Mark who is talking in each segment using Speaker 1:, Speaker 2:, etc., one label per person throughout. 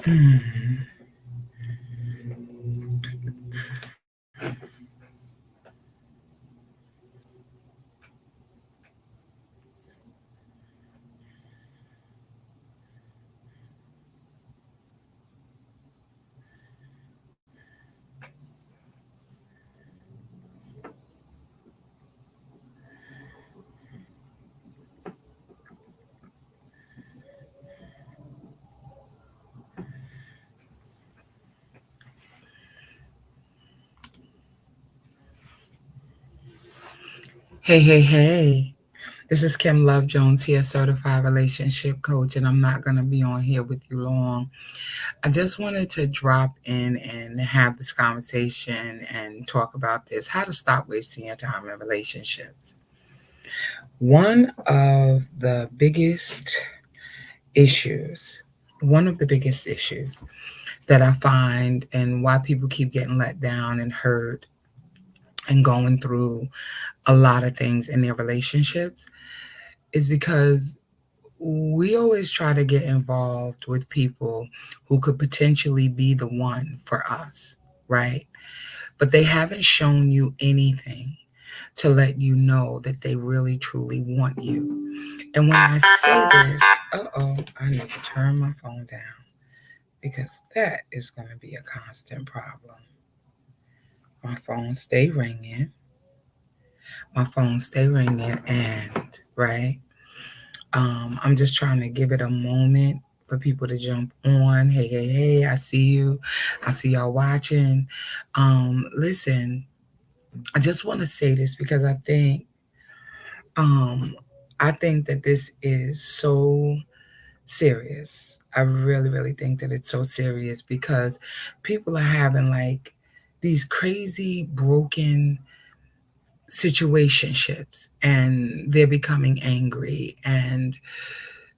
Speaker 1: Hmm. Hey, hey, hey. This is Kim Love Jones here, certified relationship coach, and I'm not going to be on here with you long. I just wanted to drop in and have this conversation and talk about this, how to stop wasting your time in relationships. One of the biggest issues, one of the biggest issues that I find and why people keep getting let down and hurt and going through a lot of things in their relationships is because we always try to get involved with people who could potentially be the one for us, right? But they haven't shown you anything to let you know that they really truly want you. And when I say this, I need to turn my phone down because that is going to be a constant problem. My phone stay ringing. My phone stay ringing, and right. I'm just trying to give it a moment for people to jump on. Hey, hey, hey, I see you. I see y'all watching. Listen, I just want to say this because um I think that this is so serious. I really, really think that it's so serious because people are having like these crazy broken situationships and they're becoming angry and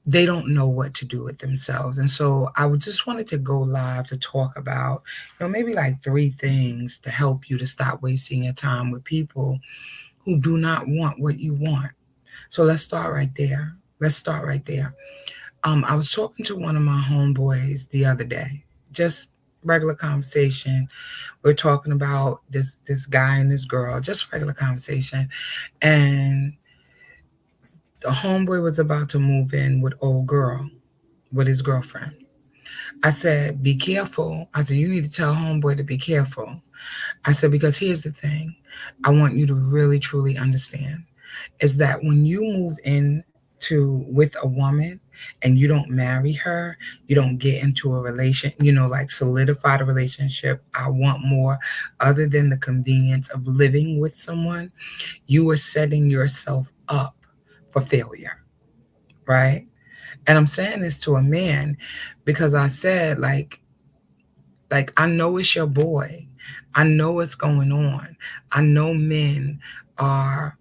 Speaker 1: they don't know what to do with themselves. And so I would just wanted to go live to talk about, maybe like three things to help you to stop wasting your time with people who do not want what you want. So let's start right there. Let's start right there. I was talking to one of my homeboys the other day, just regular conversation. We're talking about this guy and this girl, just regular conversation. And the homeboy was about to move in with old girl, with his girlfriend. I said, be careful. I said, you need to tell homeboy to be careful. I said, because here's the thing. I want you to really truly understand is that when you move in to with a woman and you don't marry her, you don't get into a relation, like solidify the relationship. I want more other than the convenience of living with someone. You are setting yourself up for failure, right? And I'm saying this to a man because I said like I know it's your boy. I know what's going on. I know men are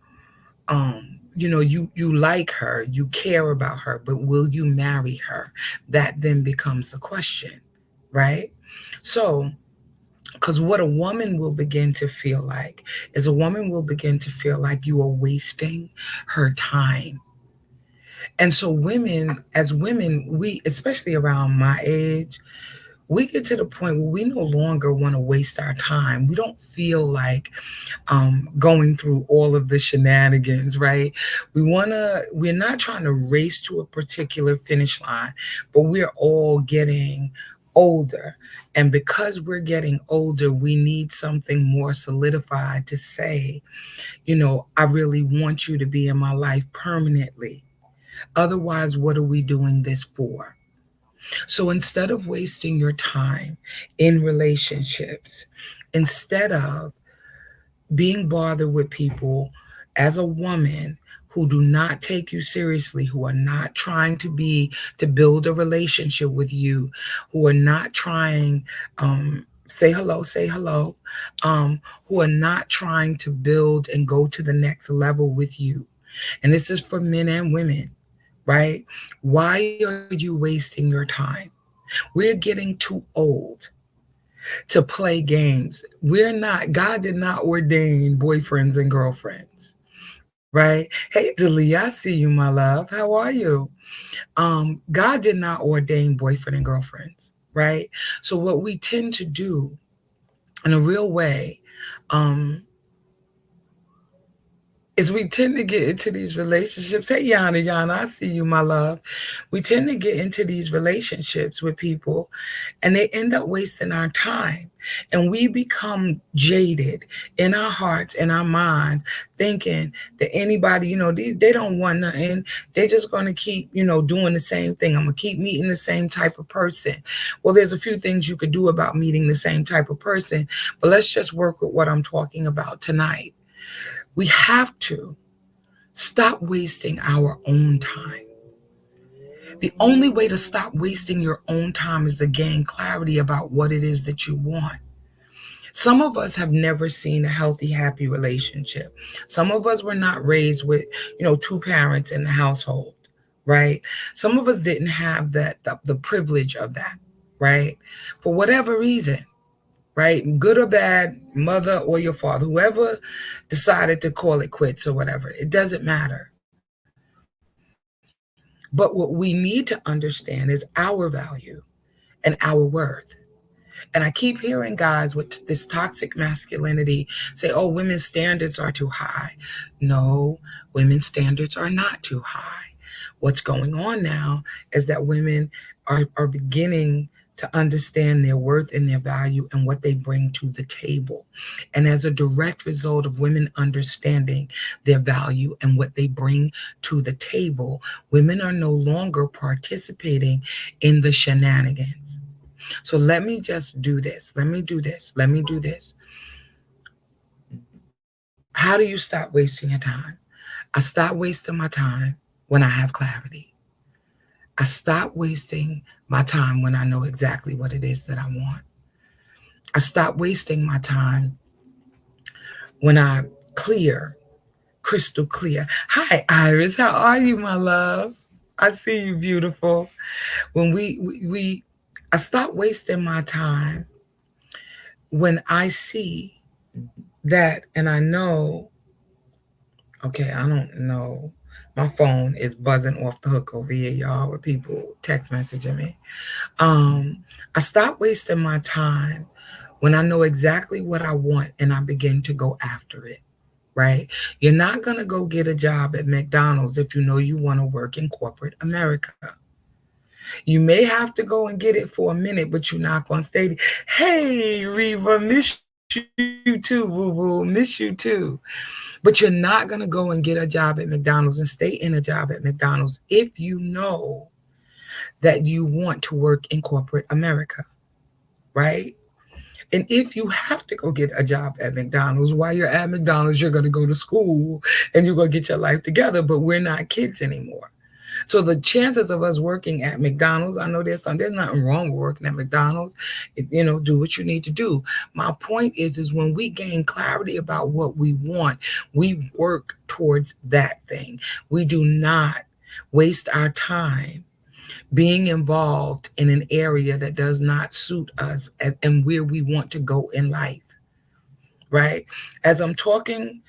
Speaker 1: um you like her, you care about her, but will you marry her? That then becomes the question, right? So because what a woman will begin to feel like is a woman will begin to feel like you are wasting her time. And so women, as women, we, especially around my age, we get to the point where we no longer want to waste our time. We don't feel like going through all of the shenanigans, right? We're not trying to race to a particular finish line, but we're all getting older. And because we're getting older, we need something more solidified to say, I really want you to be in my life permanently. Otherwise, what are we doing this for? So instead of wasting your time in relationships, instead of being bothered with people as a woman who do not take you seriously, who are not trying to build a relationship with you, who are not trying say hello, um, who are not trying to build and go to the next level with you. And this is for men and women, right? Why are you wasting your time? We're getting too old to play games. We're not, God did not ordain boyfriends and girlfriends, right? Hey, Dalia, I see you, my love. How are you? God did not ordain boyfriend and girlfriends. right? So what we tend to do in a real way, um, is we tend to get into these relationships. Hey, Yana, I see you, my love. We tend to get into these relationships with people and they end up wasting our time. And we become jaded in our hearts and our minds, thinking that anybody, they don't want nothing. They're just going to keep, doing the same thing. I'm going to keep meeting the same type of person. Well, there's a few things you could do about meeting the same type of person, but let's just work with what I'm talking about tonight. We have to stop wasting our own time. The only way to stop wasting your own time is to gain clarity about what it is that you want. Some of us have never seen a healthy, happy relationship. Some of us were not raised with, two parents in the household, right? Some of us didn't have the privilege of that, right? For whatever reason, right? Good or bad, mother or your father, whoever decided to call it quits or whatever, it doesn't matter. But what we need to understand is our value and our worth. And I keep hearing guys with this toxic masculinity say, oh, women's standards are too high. No, women's standards are not too high. What's going on now is that women are beginning to understand their worth and their value and what they bring to the table. And as a direct result of women understanding their value and what they bring to the table, women are no longer participating in the shenanigans. So let me just do this. Let me do this. Let me do this. How do you stop wasting your time? I stop wasting my time when I have clarity. I stop wasting my time when I know exactly what it is that I want. I stop wasting my time when I'm clear, crystal clear. Hi, Iris. How are you, my love? I see you, beautiful. When I stop wasting my time when I see that and I know, okay, I don't know. My phone is buzzing off the hook over here, y'all, with people text messaging me. Um, I stop wasting my time when I know exactly what I want and I begin to go after it, right? You're not going to go get a job at McDonald's if you know you want to work in corporate America. You may have to go and get it for a minute, but you're not going to stay. Hey, Reva, miss you too, boo boo. Miss you too. But you're not going to go and get a job at McDonald's and stay in a job at McDonald's if you know that you want to work in corporate America, right? And if you have to go get a job at McDonald's, while you're at McDonald's, you're going to go to school and you're going to get your life together, but we're not kids anymore. So the chances of us working at McDonald's, I know there's nothing wrong with working at McDonald's. Do what you need to do. My point is when we gain clarity about what we want, we work towards that thing. We do not waste our time being involved in an area that does not suit us and where we want to go in life, right? As I'm talking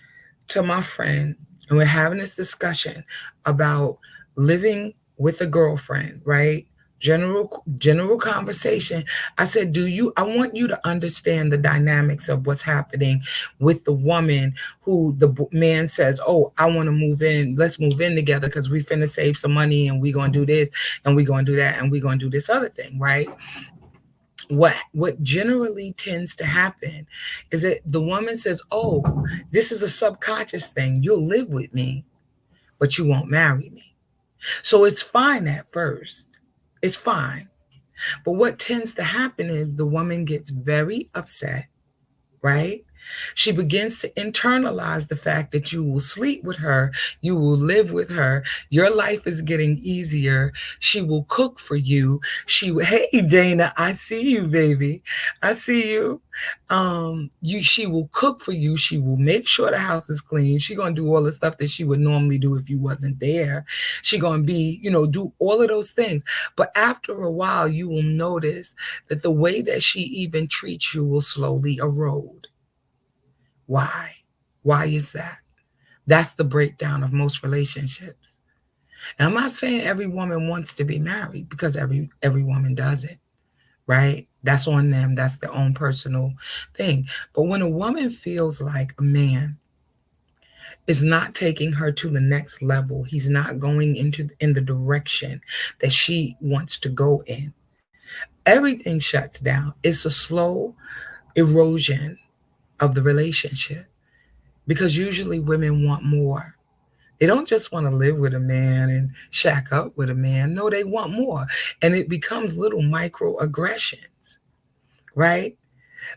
Speaker 1: to my friend and we're having this discussion about living with a girlfriend, right? General conversation. I said, I want you to understand the dynamics of what's happening with the woman who the man says, oh, I want to move in. Let's move in together because we finna save some money and we going to do this and we going to do that and we going to do this other thing, right? What generally tends to happen is that the woman says, oh, this is a subconscious thing. You'll live with me, but you won't marry me. So it's fine at first. It's fine. But what tends to happen is the woman gets very upset, right? She begins to internalize the fact that you will sleep with her, you will live with her, your life is getting easier. She will cook for you. Hey Dana, I see you, baby. I see you. She will cook for you. She will make sure the house is clean. She gonna do all the stuff that she would normally do if you wasn't there. She gonna be, do all of those things. But after a while, you will notice that the way that she even treats you will slowly erode. Why? Why is that? That's the breakdown of most relationships. And I'm not saying every woman wants to be married because every woman doesn't, right? That's on them. That's their own personal thing. But when a woman feels like a man is not taking her to the next level, he's not going in the direction that she wants to go in, everything shuts down. It's a slow erosion of the relationship because usually women want more. They don't just want to live with a man and shack up with a man. No, they want more. And it becomes little microaggressions, right?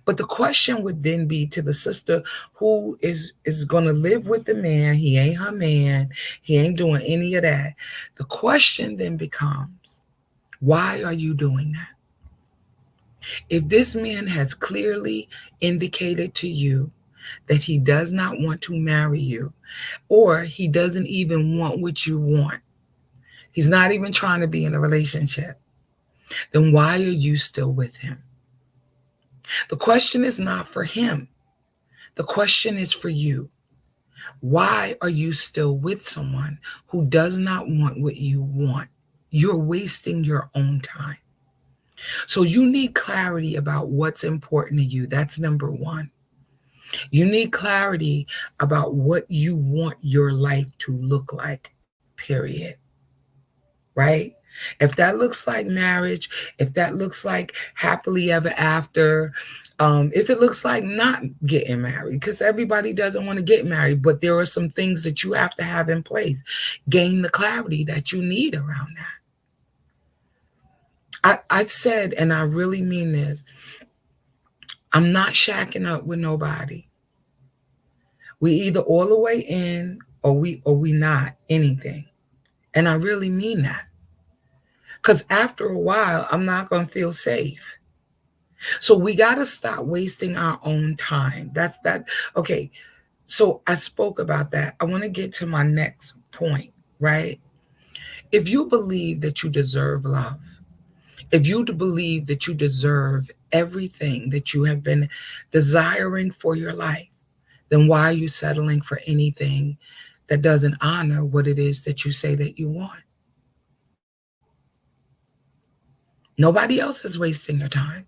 Speaker 1: But the question would then be to the sister who is going to live with the man. He ain't her man. He ain't doing any of that. The question then becomes, why are you doing that? If this man has clearly indicated to you that he does not want to marry you, or he doesn't even want what you want, he's not even trying to be in a relationship, then why are you still with him? The question is not for him. The question is for you. Why are you still with someone who does not want what you want? You're wasting your own time. So you need clarity about what's important to you. That's number one. You need clarity about what you want your life to look like, period. Right? If that looks like marriage, if that looks like happily ever after, if it looks like not getting married, because everybody doesn't want to get married, but there are some things that you have to have in place, gain the clarity that you need around that. I said, and I really mean this, I'm not shacking up with nobody. We either all the way in or we not anything. And I really mean that. Because after a while, I'm not going to feel safe. So we got to stop wasting our own time. That's that. Okay. So I spoke about that. I want to get to my next point, right? If you believe that you deserve love, if you believe that you deserve everything that you have been desiring for your life, then why are you settling for anything that doesn't honor what it is that you say that you want? Nobody else is wasting your time.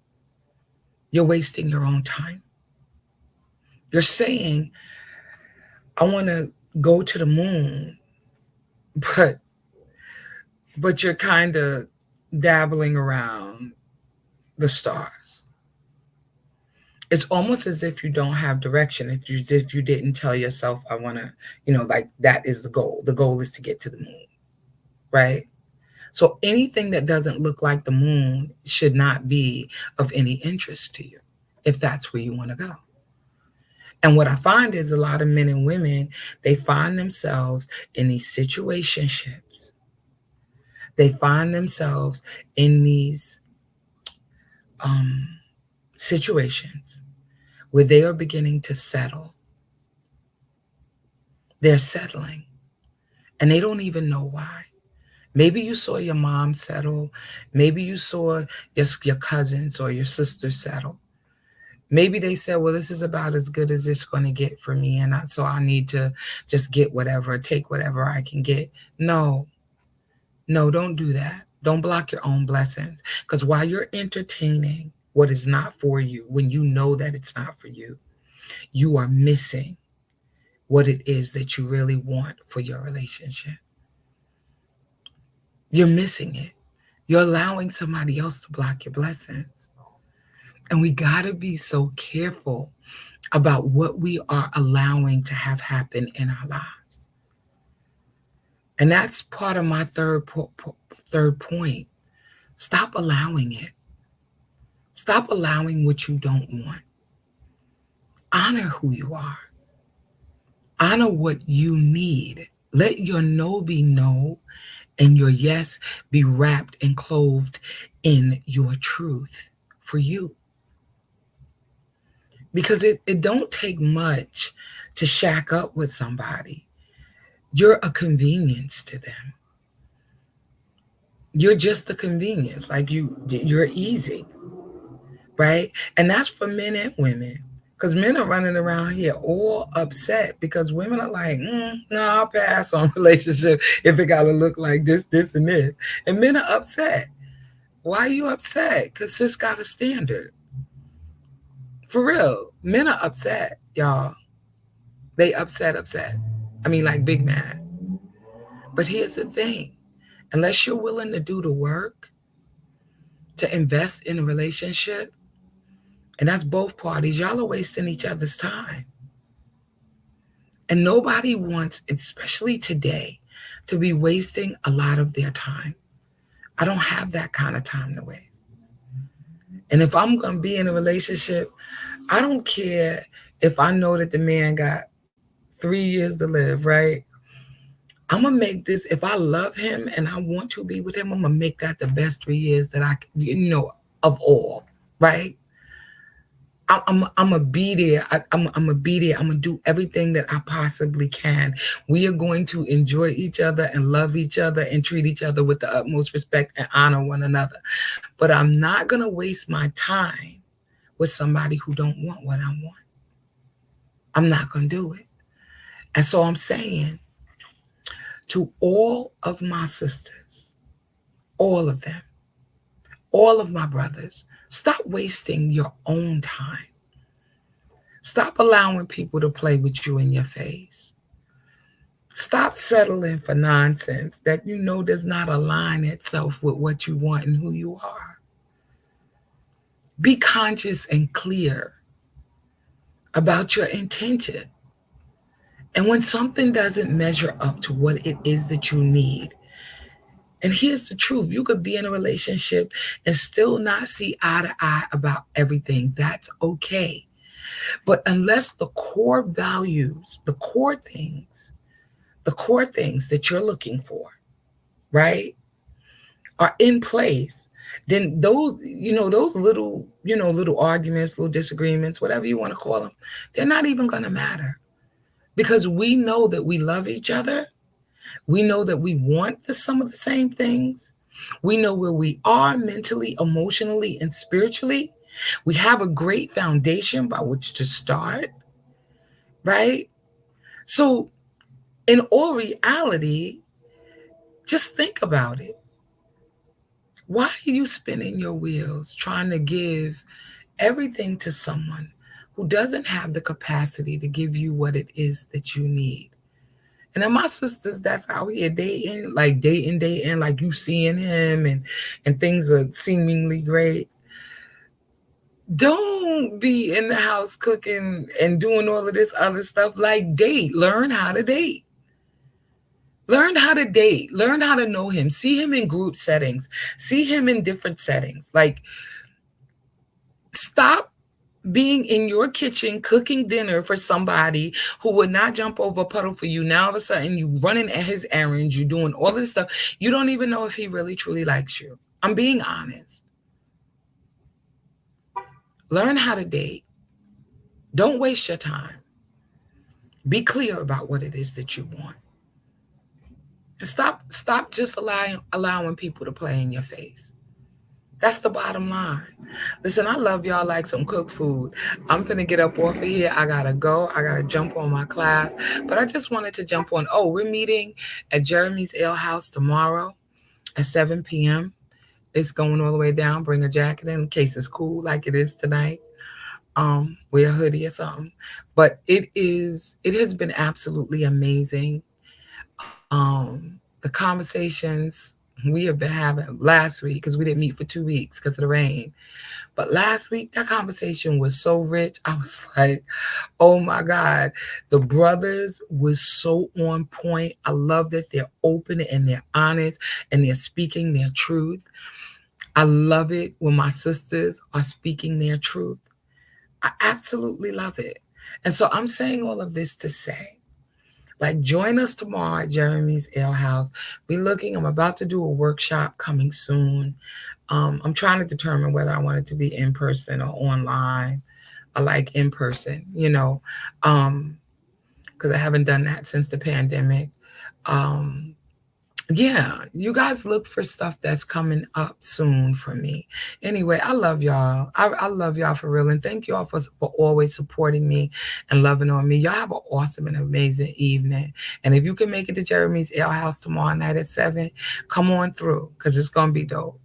Speaker 1: You're wasting your own time. You're saying, I want to go to the moon, but you're kind of dabbling around the stars. It's almost as if you don't have direction. If you didn't tell yourself, I want to, like that is the goal. The goal is to get to the moon, right? So anything that doesn't look like the moon should not be of any interest to you if that's where you want to go. And what I find is a lot of men and women, they find themselves in these situationships. They find themselves in these situations where they are beginning to settle. They're settling and they don't even know why. Maybe you saw your mom settle. Maybe you saw your cousins or your sisters settle. Maybe they said, well, this is about as good as it's going to get for me. And so I need to just get whatever, take whatever I can get. No, don't do that. Don't block your own blessings. Because while you're entertaining what is not for you, when you know that it's not for you, you are missing what it is that you really want for your relationship. You're missing it. You're allowing somebody else to block your blessings. And we got to be so careful about what we are allowing to have happen in our lives. And that's part of my third point. Stop allowing it. Stop allowing what you don't want. Honor who you are. Honor what you need. Let your no be no and your yes be wrapped and clothed in your truth for you. Because it don't take much to shack up with somebody. You're a convenience to them. You're just a convenience. Like you're easy, right? And that's for men and women. Because men are running around here all upset because women are like, no, I'll pass on relationship if it got to look like this, and this. And men are upset. Why are you upset? Because sis got a standard. For real. Men are upset, y'all. They upset, upset. I mean, like big mad. But here's the thing, unless you're willing to do the work, to invest in a relationship, and that's both parties, y'all are wasting each other's time. And nobody wants, especially today, to be wasting a lot of their time. I don't have that kind of time to waste. And if I'm going to be in a relationship, I don't care if I know that the man got 3 years to live, right? I'm gonna make this. If I love him and I want to be with him, I'm gonna make that the best 3 years that I, of all, right? I'm gonna be there. I'm gonna be there. I'm gonna do everything that I possibly can. We are going to enjoy each other and love each other and treat each other with the utmost respect and honor one another. But I'm not gonna waste my time with somebody who don't want what I want. I'm not gonna do it. And so I'm saying to all of my sisters, all of them, all of my brothers, stop wasting your own time. Stop allowing people to play with you in your face. Stop settling for nonsense that you know does not align itself with what you want and who you are. Be conscious and clear about your intention. And when something doesn't measure up to what it is that you need, and here's the truth, you could be in a relationship and still not see eye to eye about everything. That's okay. But unless the core values, the core things that you're looking for, right, are in place, then those little, little arguments, little disagreements, whatever you want to call them, they're not even going to matter because we know that we love each other. We know that we want some of the same things. We know where we are mentally, emotionally, and spiritually. We have a great foundation by which to start, right? So, in all reality, just think about it. Why are you spinning your wheels trying to give everything to someone who doesn't have the capacity to give you what it is that you need? And then my sisters that's out here dating, like you seeing him and things are seemingly great. Don't be in the house cooking and doing all of this other stuff. Like, date. Learn how to date. Learn how to date. Learn how to know him. See him in group settings. See him in different settings. Like, stop being in your kitchen cooking dinner for somebody who would not jump over a puddle for you. Now all of a sudden you running at his errands, you doing all this stuff. You don't even know if he really truly likes you. I'm being honest. Learn how to date. Don't waste your time. Be clear about what it is that you want. And stop just allowing people to play in your face. That's the bottom line. Listen, I love y'all like some cooked food. I'm finna get up off of here. I gotta go. I gotta jump on my class. But I just wanted to jump on. Oh, we're meeting at Jeremy's Ale House tomorrow at 7 p.m. It's going all the way down. Bring a jacket in case it's cool like it is tonight. Wear a hoodie or something. But it has been absolutely amazing. The conversations we have been having last week, because we didn't meet for 2 weeks because of the rain. But last week, that conversation was so rich. I was like, oh my God. The brothers was so on point. I love that they're open and they're honest and they're speaking their truth. I love it when my sisters are speaking their truth. I absolutely love it. And so I'm saying all of this to say, like, join us tomorrow at Jeremy's Ale House. I'm about to do a workshop coming soon. I'm trying to determine whether I want it to be in person or online. I like in person, because I haven't done that since the pandemic. Yeah, you guys look for stuff that's coming up soon for me. Anyway, I love y'all. I love y'all for real. And thank y'all for always supporting me and loving on me. Y'all have an awesome and amazing evening. And if you can make it to Jeremy's Ale House tomorrow night at 7, come on through because it's going to be dope.